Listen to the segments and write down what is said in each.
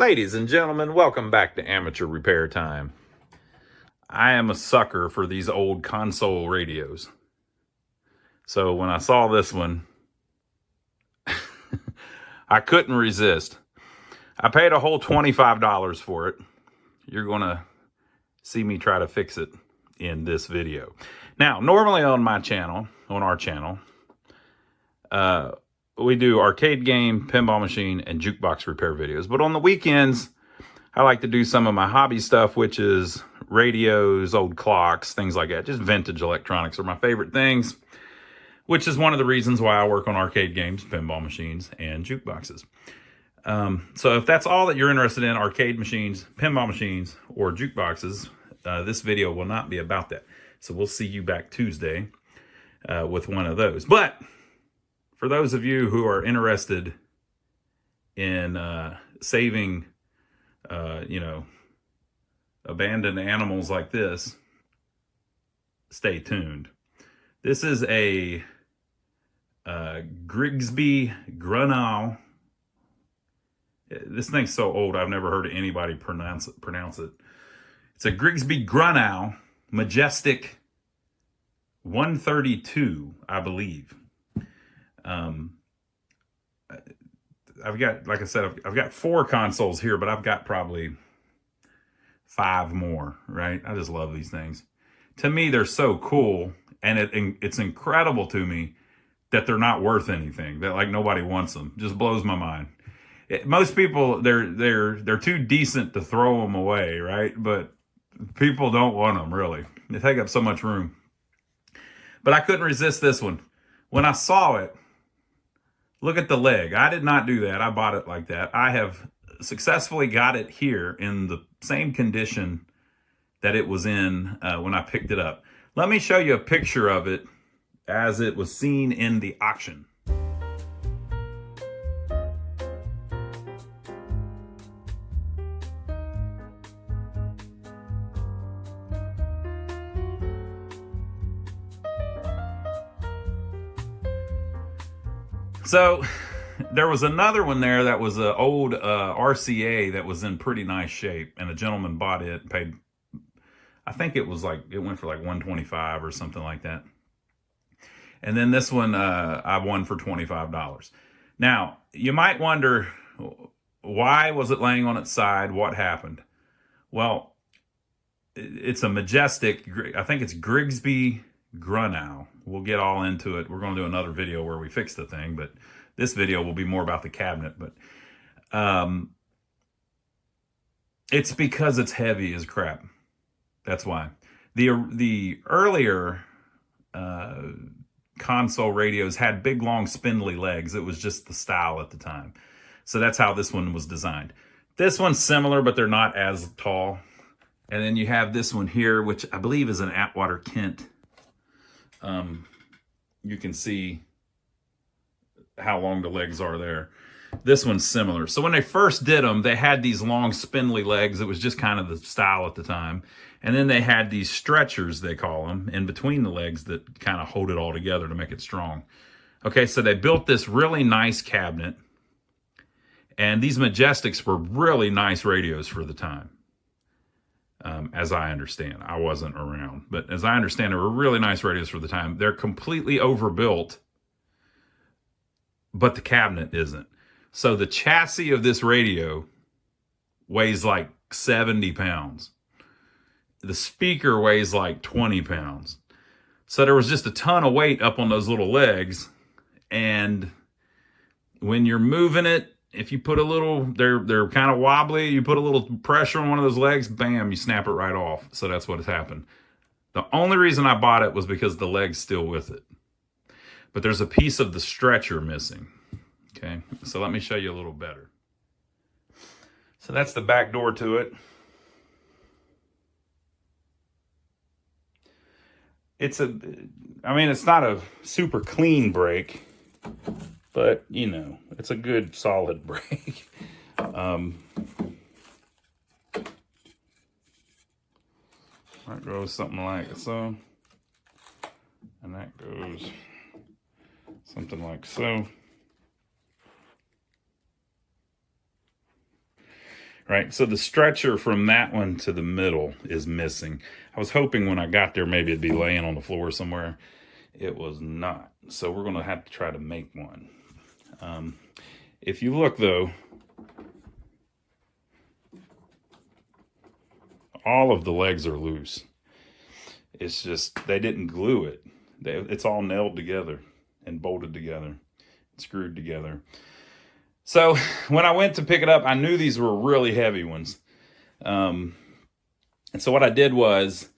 Ladies and gentlemen, welcome back to Amateur Repair Time. I am a sucker for these old console radios. So when I saw this one, I couldn't resist. I paid a whole $25 for it. You're going to see me try to fix it in this video. Now, normally on my channel, on our channel, we do arcade game, pinball machine, and jukebox repair videos. But on the weekends, I like to do some of my hobby stuff, which is radios, old clocks, things like that. Just vintage electronics are my favorite things, which is one of the reasons why I work on arcade games, pinball machines, and jukeboxes. So if that's all that you're interested in, arcade machines, pinball machines, or jukeboxes, this video will not be about that. So we'll see you back Tuesday with one of those. But for those of you who are interested in saving, abandoned animals like this, stay tuned. This is a Grigsby-Grunow. This thing's so old, I've never heard anybody pronounce it. It's a Grigsby-Grunow Majestic 132, I believe. I've got, like I said, I've got 4 consoles here, but I've got probably 5 more, right? I just love these things. To me, they're so cool, and it's incredible to me that they're not worth anything, that like nobody wants them. Just blows my mind. Most people, they're too decent to throw them away, right? But people don't want them, really. They take up so much room. But I couldn't resist this one. When I saw it, look at the leg. I did not do that. I bought it like that. I have successfully got it here in the same condition that it was in when I picked it up. Let me show you a picture of it as it was seen in the auction. So there was another one there that was an old RCA that was in pretty nice shape, and a gentleman bought it and paid, I think it was like, it went for like $125 or something like that. And then this one I won for $25. Now, you might wonder, why was it laying on its side? What happened? Well, it's a Majestic, I think it's Grigsby-Grunow. We'll get all into it. We're going to do another video where we fix the thing, but this video will be more about the cabinet. But it's because it's heavy as crap. That's why. The earlier console radios had big, long, spindly legs. It was just the style at the time. So that's how this one was designed. This one's similar, but they're not as tall. And then you have this one here, which I believe is an Atwater Kent. You can see how long the legs are there. This one's similar. So when they first did them, they had these long spindly legs. It was just kind of the style at the time. And then they had these stretchers, they call them, in between the legs that kind of hold it all together to make it strong. Okay, so they built this really nice cabinet. And these Majestics were really nice radios for the time. As I understand. I wasn't around. But as I understand, they were really nice radios for the time. They're completely overbuilt, but the cabinet isn't. So the chassis of this radio weighs like 70 pounds. The speaker weighs like 20 pounds. So there was just a ton of weight up on those little legs. And when you're moving it, if you put a little, they're kind of wobbly, you put a little pressure on one of those legs, bam, you snap it right off. So that's what has happened. The only reason I bought it was because the leg's still with it. But there's a piece of the stretcher missing. Okay, so let me show you a little better. So that's the back door to it. It's not a super clean brake, but, you know, it's a good, solid brake. That goes something like so. And that goes something like so. right? So the stretcher from that one to the middle is missing. I was hoping when I got there, maybe it'd be laying on the floor somewhere. It was not. So we're going to have to try to make one. If you look, though, all of the legs are loose. It's just they didn't glue it. It's all nailed together and bolted together, screwed together. So when I went to pick it up, I knew these were really heavy ones. And so what I did was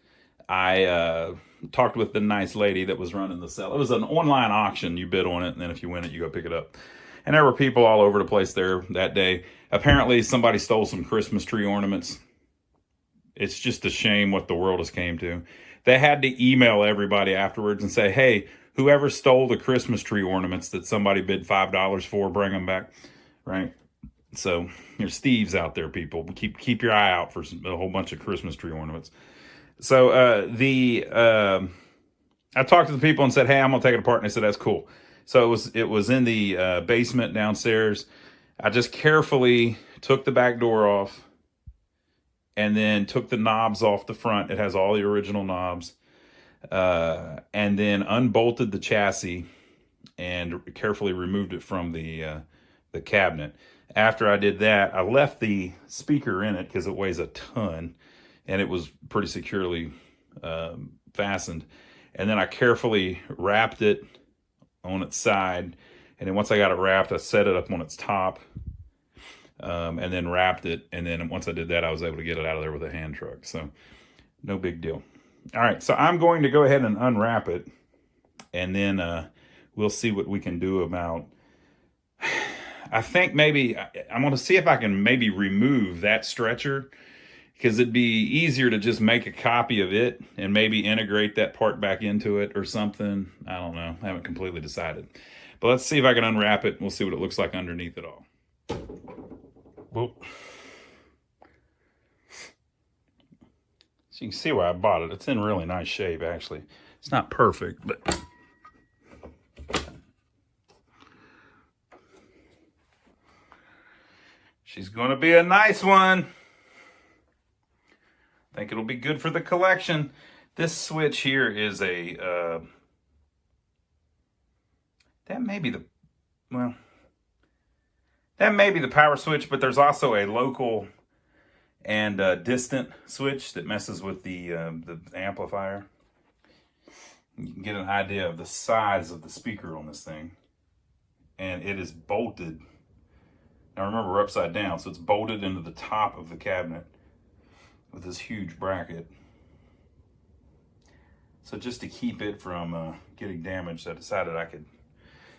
I talked with the nice lady that was running the sale. It was an online auction. You bid on it, and then if you win it, you go pick it up. And there were people all over the place there that day. Apparently, somebody stole some Christmas tree ornaments. It's just a shame what the world has came to. They had to email everybody afterwards and say, hey, whoever stole the Christmas tree ornaments that somebody bid $5 for, bring them back, right? So there's thieves out there, people. Keep your eye out for a whole bunch of Christmas tree ornaments. So I talked to the people and said, hey, I'm going to take it apart. And they said, that's cool. So it was in the basement downstairs. I just carefully took the back door off and then took the knobs off the front. It has all the original knobs. And then unbolted the chassis and carefully removed it from the cabinet. After I did that, I left the speaker in it because it weighs a ton and it was pretty securely fastened. And then I carefully wrapped it on its side. And then once I got it wrapped, I set it up on its top and then wrapped it. And then once I did that, I was able to get it out of there with a hand truck. So no big deal. All right, so I'm going to go ahead and unwrap it. And then we'll see what we can do about... I think maybe I'm going to see if I can maybe remove that stretcher, because it'd be easier to just make a copy of it and maybe integrate that part back into it or something. I don't know. I haven't completely decided. But let's see if I can unwrap it. We'll see what it looks like underneath it all. Whoop. So you can see where I bought it. It's in really nice shape, actually. It's not perfect, but... she's going to be a nice one. I think it'll be good for the collection. This switch here is a... that may be the... well... that may be the power switch, but there's also a local and distant switch that messes with the amplifier. You can get an idea of the size of the speaker on this thing. And it is bolted. Now remember, we're upside down, so it's bolted into the top of the cabinet with this huge bracket. So just to keep it from getting damaged, I decided I could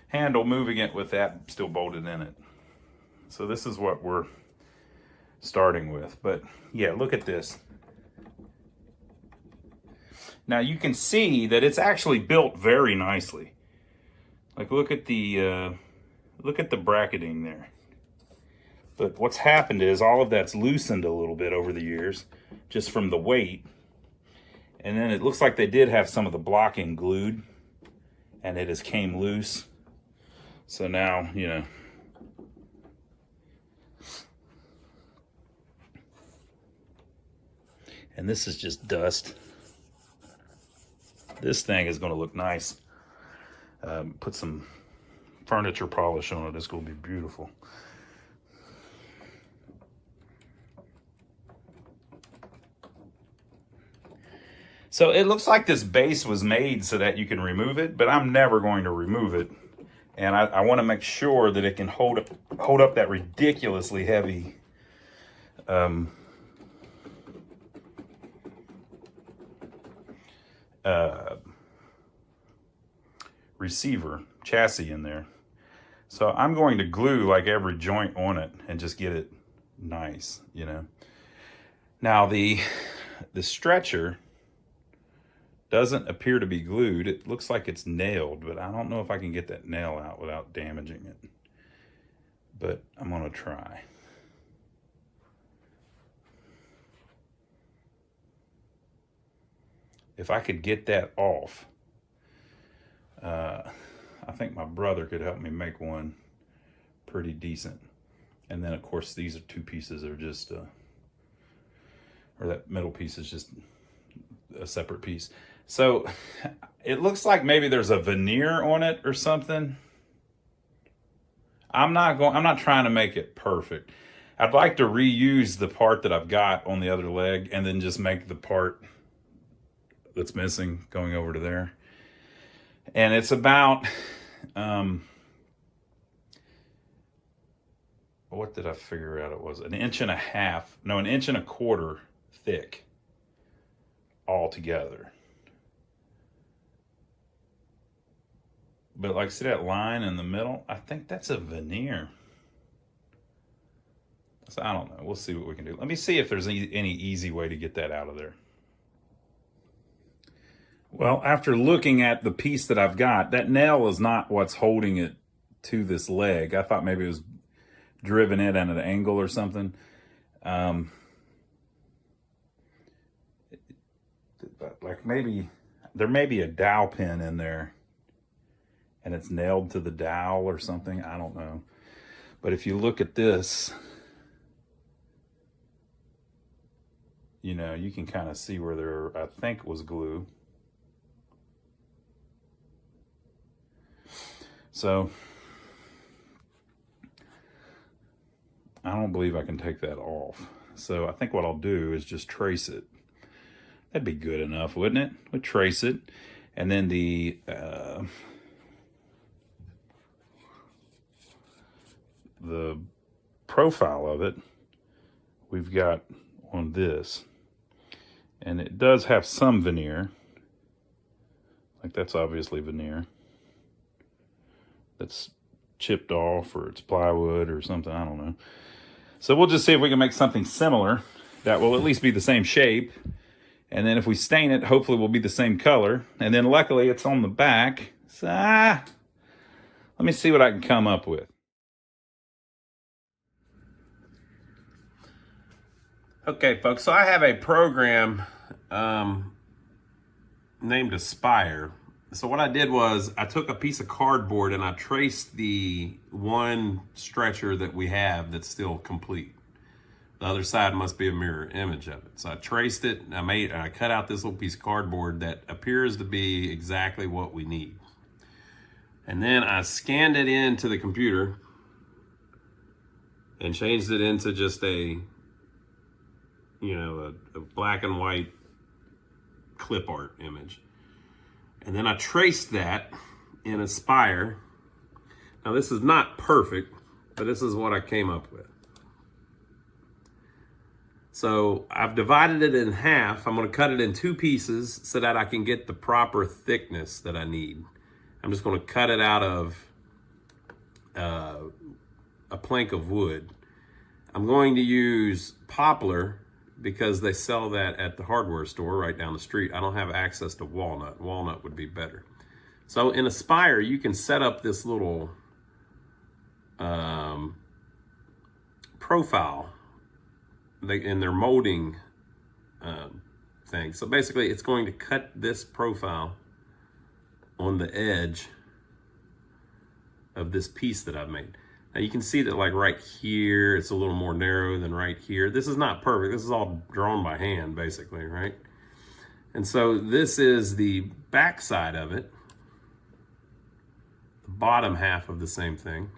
handle moving it with that still bolted in it. So this is what we're starting with. But yeah, look at this. Now you can see that it's actually built very nicely. Like look at the bracketing there. But what's happened is all of that's loosened a little bit over the years, just from the weight. And then it looks like they did have some of the blocking glued, and it has came loose. So now, you know. And this is just dust. This thing is going to look nice. Put some furniture polish on it. It's going to be beautiful. So it looks like this base was made so that you can remove it, but I'm never going to remove it. And I want to make sure that it can hold up that ridiculously heavy receiver chassis in there. So I'm going to glue like every joint on it and just get it nice, you know. Now the stretcher doesn't appear to be glued. It looks like it's nailed, but I don't know if I can get that nail out without damaging it. But I'm gonna try. If I could get that off, I think my brother could help me make one pretty decent. And then of course these are two pieces are just, or that middle piece is just a separate piece. So it looks like maybe there's a veneer on it or something. I'm not trying to make it perfect. I'd like to reuse the part that I've got on the other leg and then just make the part that's missing going over to there. And it's about, what did I figure out it was? An 1.5 inches, no, 1.25 inches thick all together. But like, see that line in the middle? I think that's a veneer. So I don't know. We'll see what we can do. Let me see if there's any easy way to get that out of there. Well, after looking at the piece that I've got, that nail is not what's holding it to this leg. I thought maybe it was driven in at an angle or something. Like maybe there may be a dowel pin in there and it's nailed to the dowel or something. I don't know. But if you look at this, you know, you can kind of see where there, I think, was glue. So I don't believe I can take that off. So I think what I'll do is just trace it. That'd be good enough, wouldn't it? We'd trace it. And then the profile of it, we've got on this. And it does have some veneer. Like that's obviously veneer. That's chipped off, or it's plywood or something, I don't know. So we'll just see if we can make something similar that will at least be the same shape. And then if we stain it, hopefully will be the same color. And then luckily it's on the back. So, let me see what I can come up with. Okay, folks, so I have a program named Aspire. So what I did was I took a piece of cardboard and I traced the one stretcher that we have that's still complete. The other side must be a mirror image of it. So I traced it and I cut out this little piece of cardboard that appears to be exactly what we need. And then I scanned it into the computer and changed it into just a, you know, a black and white clip art image. And then I traced that in Aspire. Now this is not perfect, but this is what I came up with. So I've divided it in half. I'm gonna cut it in 2 pieces so that I can get the proper thickness that I need. I'm just gonna cut it out of a plank of wood. I'm going to use poplar because they sell that at the hardware store right down the street. I don't have access to walnut. Walnut would be better. So in Aspire, you can set up this little profile in their molding thing. So basically, it's going to cut this profile on the edge of this piece that I've made. Now you can see that like right here, it's a little more narrow than right here. This is not perfect. This is all drawn by hand basically, right? And so this is the back side of it, the bottom half of the same thing.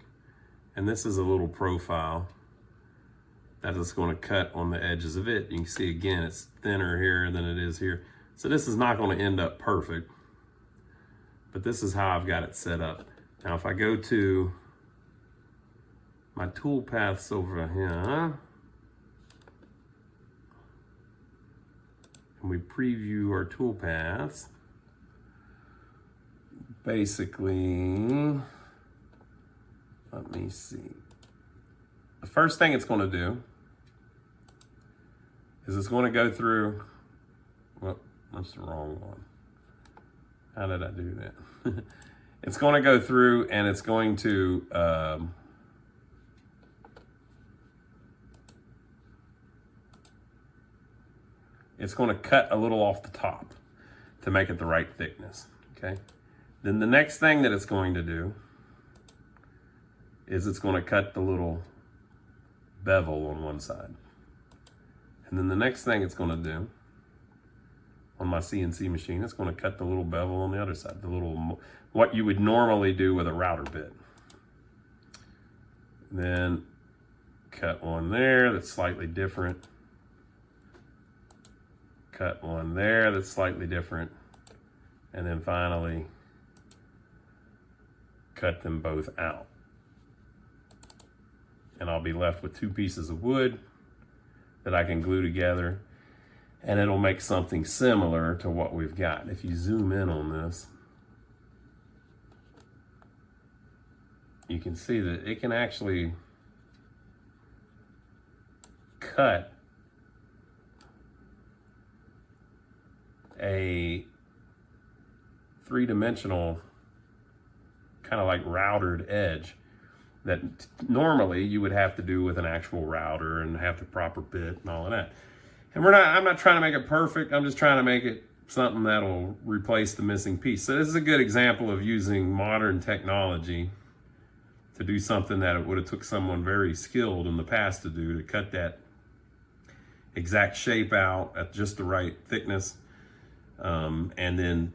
And this is a little profile that is going to cut on the edges of it. You can see again, it's thinner here than it is here. So this is not going to end up perfect, but this is how I've got it set up. Now if I go to my tool paths over here, and we preview our tool paths, basically, let me see. The first thing it's going to do is it's going to go through, well, that's the wrong one. How did I do that? It's going to go through and it's going to, it's going to cut a little off the top to make it the right thickness, okay? Then the next thing that it's going to do is it's going to cut the little bevel on one side. And then the next thing it's going to do on my CNC machine, it's going to cut the little bevel on the other side, the little, what you would normally do with a router bit. Then cut one there that's slightly different. Cut one there that's slightly different. And then finally cut them both out. And I'll be left with two pieces of wood that I can glue together, and it'll make something similar to what we've got. If you zoom in on this, you can see that it can actually cut a three-dimensional kind of like routered edge that normally you would have to do with an actual router and have the proper bit and all of that. And I'm not trying to make it perfect. I'm just trying to make it something that'll replace the missing piece. So this is a good example of using modern technology to do something that it would have took someone very skilled in the past to do, to cut that exact shape out at just the right thickness, and then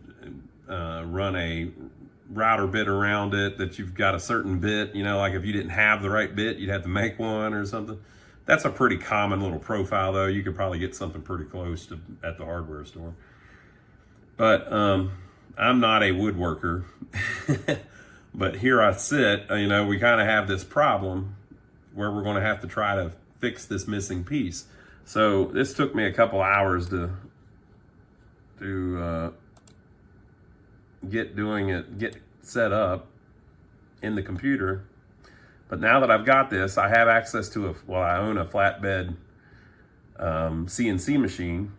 run a router bit around it that you've got a certain bit, you know, like if you didn't have the right bit, you'd have to make one or something. That's a pretty common little profile though. You could probably get something pretty close to at the hardware store. But I'm not a woodworker, but here I sit, you know, we kind of have this problem where we're going to have to try to fix this missing piece. So this took me a couple hours to get set up in the computer. But now that I've got this, I have access to I own a flatbed CNC machine.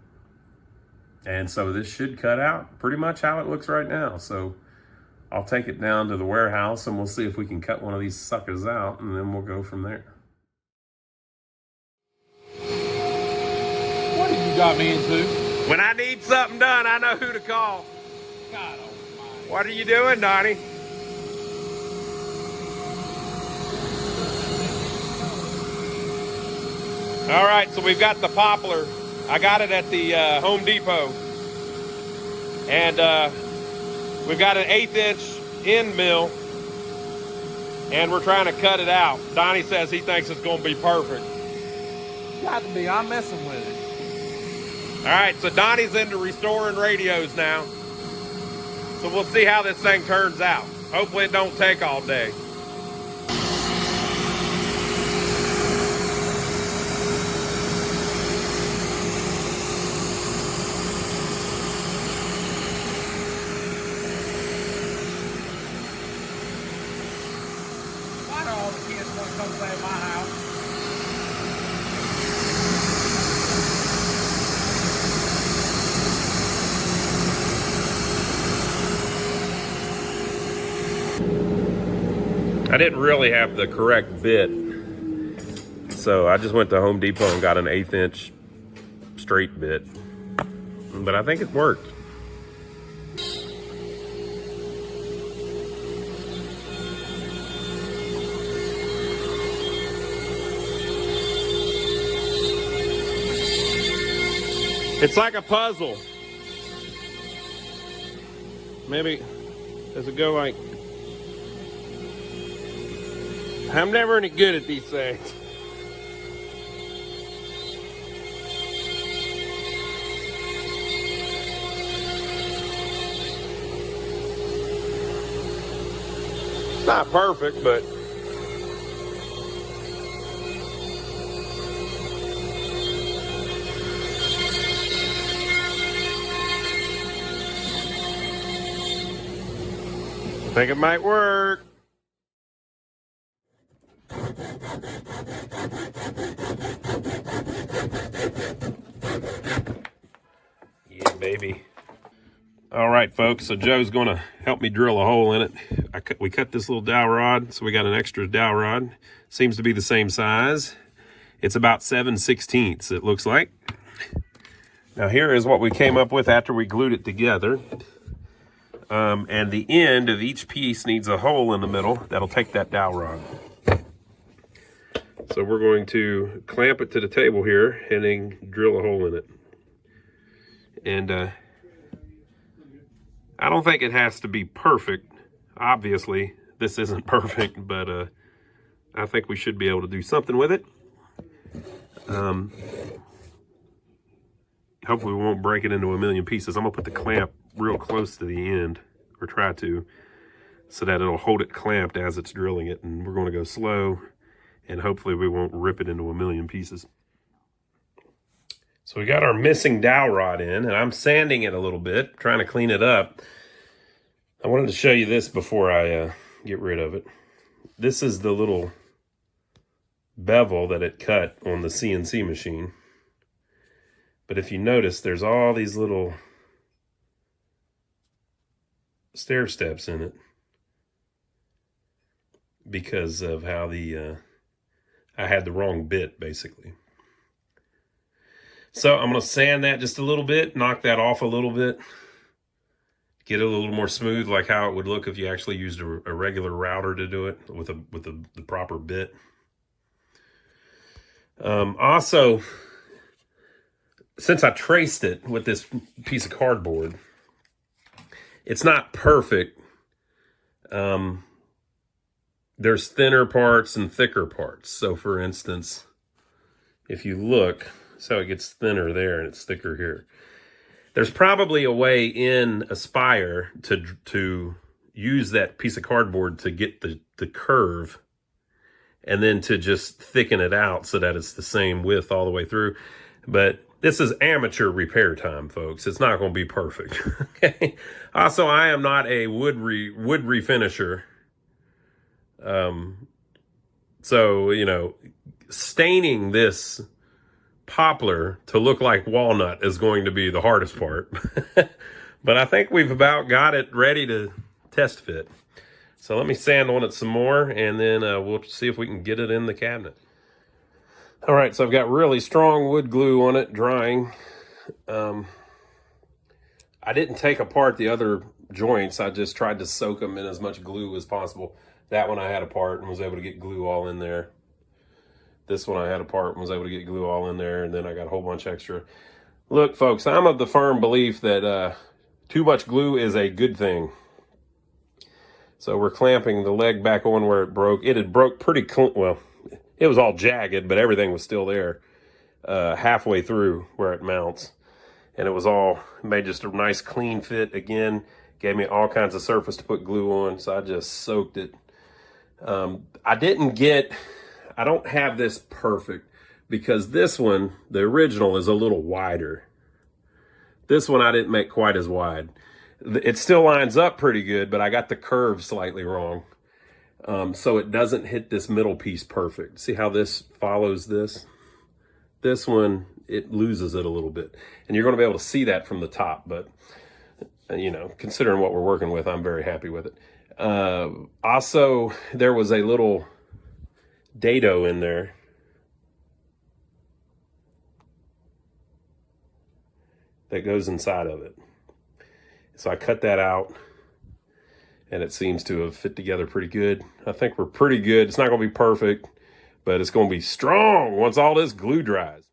And so this should cut out pretty much how it looks right now. So I'll take it down to the warehouse and we'll see if we can cut one of these suckers out, and then we'll go from there. What have you got me into? When I need something done, I know who to call. God almighty. What are you doing, Donnie? All right, so we've got the poplar. I got it at the Home Depot. And we've got an 1/8 inch end mill, and we're trying to cut it out. Donnie says he thinks it's gonna be perfect. Got to be, I'm messing with it. All right, so Donnie's into restoring radios now. So we'll see how this thing turns out. Hopefully it don't take all day. Why do all the kids want to come play at my house? I didn't really have the correct bit, so I just went to Home Depot and got an 1/8 inch straight bit, but I think it worked. It's like a puzzle. Maybe, does it go like, I'm never any good at these things. It's not perfect, but I think it might work. Yeah, baby. All right, folks, so Joe's gonna help me drill a hole in it. We cut this little dowel rod, so we got an extra dowel rod. Seems to be the same size. It's about 7/16, it looks like. Now here is what we came up with after we glued it together. And the end of each piece needs a hole in the middle that'll take that dowel rod. So we're going to clamp it to the table here and then drill a hole in it. And I don't think it has to be perfect. Obviously, this isn't perfect, but I think we should be able to do something with it. Hopefully we won't break it into a million pieces. I'm gonna put the clamp real close to the end, or try to, so that it'll hold it clamped as it's drilling it. And we're gonna go slow, and hopefully we won't rip it into a million pieces. So we got our missing dowel rod in, and I'm sanding it a little bit, trying to clean it up. I wanted to show you this before I get rid of it. This is the little bevel that it cut on the CNC machine. But if you notice, there's all these little stair steps in it because of how I had the wrong bit, basically. So I'm going to sand that just a little bit, knock that off a little bit, get it a little more smooth, like how it would look if you actually used a regular router to do it with the proper bit. Also, since I traced it with this piece of cardboard, it's not perfect. There's thinner parts and thicker parts. So for instance, if you look, so it gets thinner there and it's thicker here. There's probably a way in Aspire to use that piece of cardboard to get the curve, and then to just thicken it out so that it's the same width all the way through. But this is amateur repair time, folks. It's not going to be perfect. Okay. Also, I am not a wood refinisher. So, you know, staining this poplar to look like walnut is going to be the hardest part. But I think we've about got it ready to test fit. So let me sand on it some more, and then we'll see if we can get it in the cabinet. All right, so I've got really strong wood glue on it, drying. I didn't take apart the other joints. I just tried to soak them in as much glue as possible. That one I had apart and was able to get glue all in there. This one I had apart and was able to get glue all in there, and then I got a whole bunch extra. Look, folks, I'm of the firm belief that too much glue is a good thing. So we're clamping the leg back on where it broke. It had broke pretty well. It was all jagged, but everything was still there halfway through where it mounts. And it was all made just a nice clean fit again. Gave me all kinds of surface to put glue on, so I just soaked it. I don't have this perfect because this one, the original, is a little wider. This one I didn't make quite as wide. It still lines up pretty good, but I got the curve slightly wrong. So it doesn't hit this middle piece perfect. See how this follows this? This one, it loses it a little bit. And you're going to be able to see that from the top, but you know, considering what we're working with, I'm very happy with it. Also, there was a little dado in there. That goes inside of it. So I cut that out, and it seems to have fit together pretty good. I think we're pretty good. It's not going to be perfect, but it's going to be strong once all this glue dries.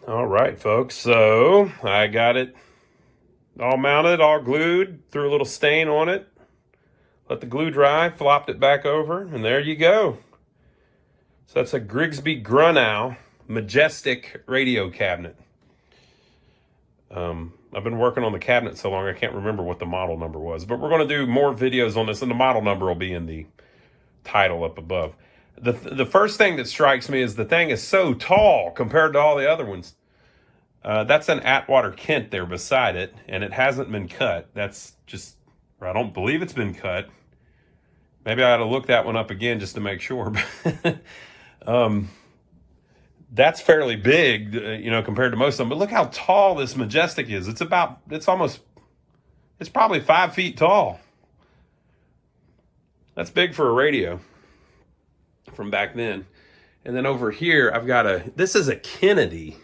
All right, folks, so I got it all mounted, all glued, threw a little stain on it, let the glue dry, flopped it back over, and there you go. So that's a Grigsby-Grunow Majestic radio cabinet. I've been working on the cabinet so long I can't remember what the model number was, but we're going to do more videos on this, and the model number will be in the title up above. The first thing that strikes me is the thing is so tall compared to all the other ones. That's an Atwater Kent there beside it, and it hasn't been cut. That's just, I don't believe it's been cut. Maybe I ought to look that one up again just to make sure. That's fairly big, you know, compared to most of them. But look how tall this Majestic is. It's probably 5 feet tall. That's big for a radio from back then. And then over here, I've got this is a Kennedy.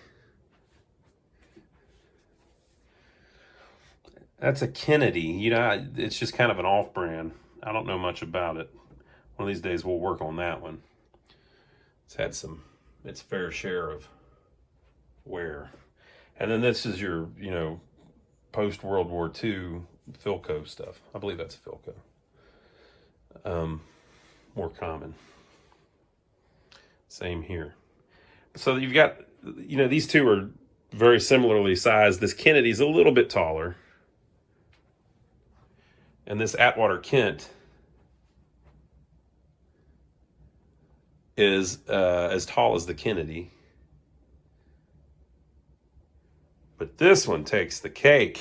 That's a Kennedy. You know, it's just kind of an off-brand. I don't know much about it. One of these days we'll work on that one. It's had its fair share of wear. And then this is your, post-World War II Philco stuff. I believe that's Philco. More common. Same here. So you've got, these two are very similarly sized. This Kennedy's a little bit taller. And this Atwater Kent is as tall as the Kennedy. But this one takes the cake.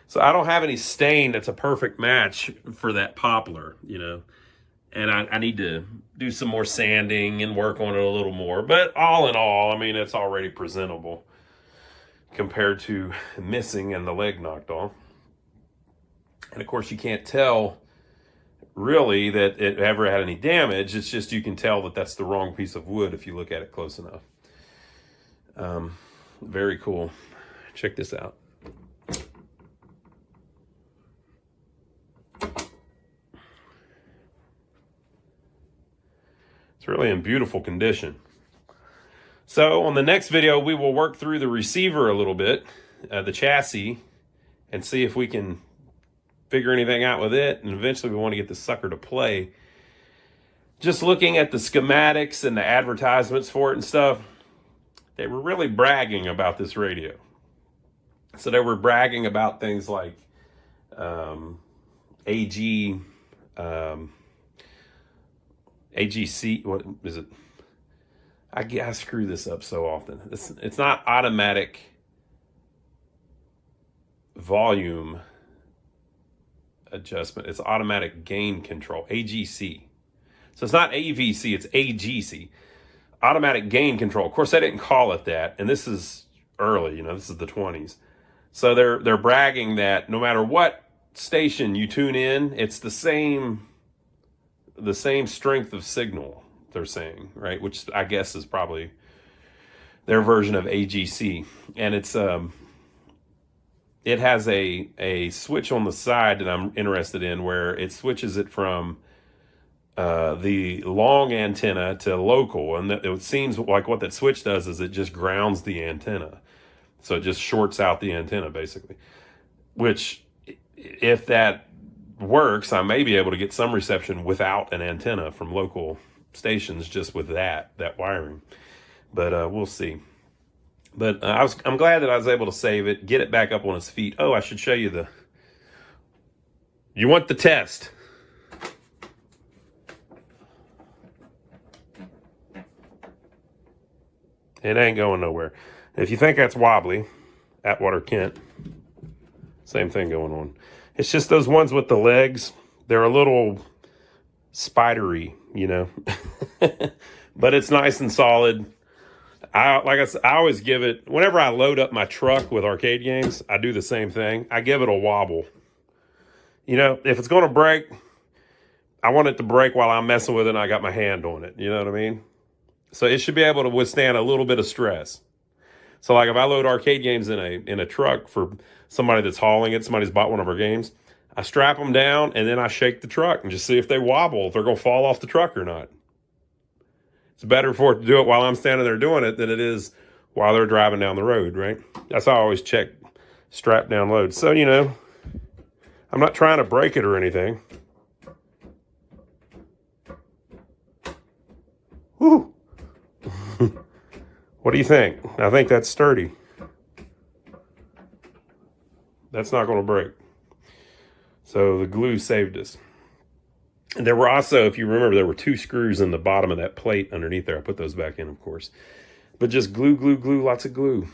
So I don't have any stain that's a perfect match for that poplar, And I need to do some more sanding and work on it a little more. But all in all, I mean, it's already presentable compared to missing and the leg knocked off. And of course, you can't tell really that it ever had any damage. It's just you can tell that that's the wrong piece of wood if you look at it close enough. Very cool. Check this out. It's really in beautiful condition. So on the next video, we will work through the receiver a little bit, the chassis, and see if we can figure anything out with it. And eventually we want to get this sucker to play. Just looking at the schematics and the advertisements for it and stuff, they were really bragging about this radio. So they were bragging about things like AGC, what is it? I screw this up so often. It's not automatic volume adjustment. It's automatic gain control, AGC. So it's not AVC, it's AGC. Automatic gain control. Of course, they didn't call it that. And this is early, this is the 20s. So they're bragging that no matter what station you tune in, it's the same strength of signal, they're saying, right? Which I guess is probably their version of AGC. And it has a switch on the side that I'm interested in where it switches it from the long antenna to local. And it seems like what that switch does is it just grounds the antenna. So it just shorts out the antenna, basically. Which, if that works, I may be able to get some reception without an antenna from local stations just with that wiring. But we'll see. But I'm glad that I was able to save it, get it back up on its feet. Oh, I should show you you want the test. It ain't going nowhere. If you think that's wobbly, Atwater Kent, same thing going on. It's just those ones with the legs, they're a little spidery, but it's nice and solid. I always give it, whenever I load up my truck with arcade games, I do the same thing. I give it a wobble. If it's going to break, I want it to break while I'm messing with it and I got my hand on it. You know what I mean? So it should be able to withstand a little bit of stress. So like if I load arcade games in a truck for somebody that's hauling it, somebody's bought one of our games, I strap them down and then I shake the truck and just see if they wobble, if they're going to fall off the truck or not. It's better for it to do it while I'm standing there doing it than it is while they're driving down the road, right? That's how I always check strap down load. So, I'm not trying to break it or anything. Whew. What do you think? I think that's sturdy. That's not going to break. So the glue saved us. And there were also, if you remember, there were 2 screws in the bottom of that plate underneath there. I put those back in, of course. But just glue, lots of glue.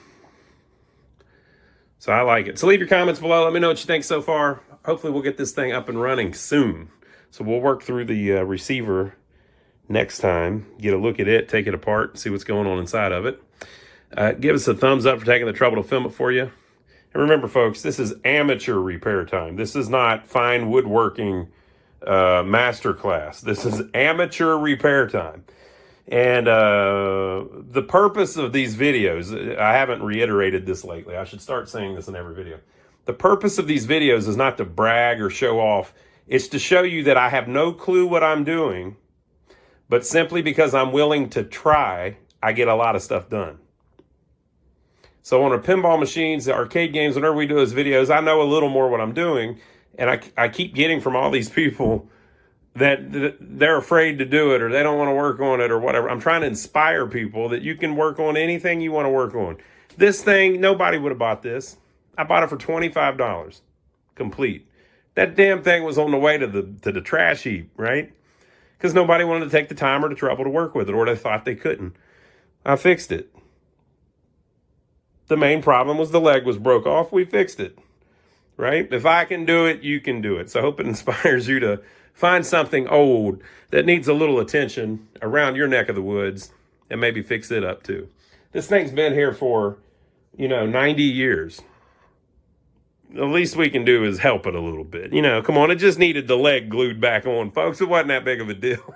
So I like it. So leave your comments below. Let me know what you think so far. Hopefully we'll get this thing up and running soon. So we'll work through the receiver next time, get a look at it, take it apart, see what's going on inside of it. Give us a thumbs up for taking the trouble to film it for you. And remember, folks, this is amateur repair time. This is not fine woodworking masterclass. This is amateur repair time. And the purpose of these videos, I haven't reiterated this lately. I should start saying this in every video. The purpose of these videos is not to brag or show off. It's to show you that I have no clue what I'm doing, but simply because I'm willing to try, I get a lot of stuff done. So on our pinball machines, the arcade games, whenever we do those videos, I know a little more what I'm doing. And I keep getting from all these people that they're afraid to do it or they don't want to work on it or whatever. I'm trying to inspire people that you can work on anything you want to work on. This thing, nobody would have bought this. I bought it for $25, complete. That damn thing was on the way to the trash heap, right? Because nobody wanted to take the time or the trouble to work with it, or they thought they couldn't. I fixed it. The main problem was the leg was broke off. We fixed it, right? If I can do it, you can do it. So I hope it inspires you to find something old that needs a little attention around your neck of the woods and maybe fix it up too. This thing's been here for, 90 years. The least we can do is help it a little bit. Come on, it just needed the leg glued back on, folks. It wasn't that big of a deal.